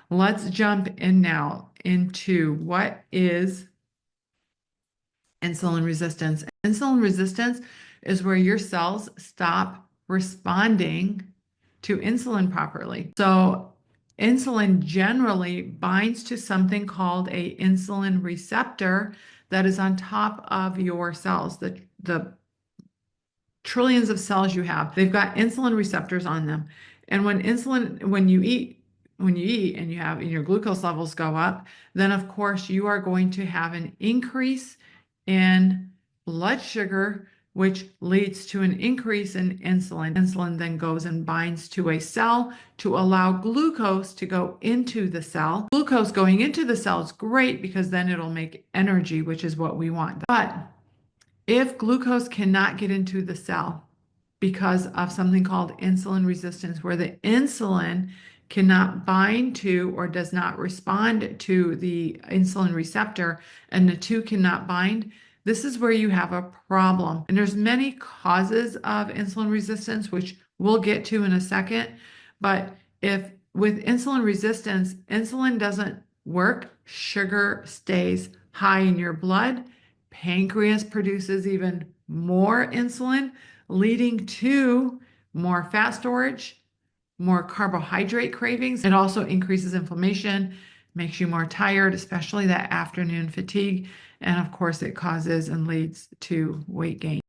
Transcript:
Let's jump in now into what is insulin resistance. Insulin resistance is where your cells stop responding to insulin properly. So insulin generally binds to something called a insulin receptor that is on top of your cells, the trillions of cells you have. They've got insulin receptors on them. And when you eat and your glucose levels go up, then of course you are going to have an increase in blood sugar, which leads to an increase in insulin. Insulin then goes and binds to a cell to allow glucose to go into the cell. Glucose going into the cell is great because then it'll make energy, which is what we want. But if glucose cannot get into the cell because of something called insulin resistance, where the insulin cannot bind to or does not respond to the insulin receptor and the two cannot bind, this is where you have a problem. And there's many causes of insulin resistance, which we'll get to in a second. But if with insulin resistance, insulin doesn't work, sugar stays high in your blood, pancreas produces even more insulin, leading to more fat storage, more carbohydrate cravings. It also increases inflammation, makes you more tired, especially that afternoon fatigue. And of course, it causes and leads to weight gain.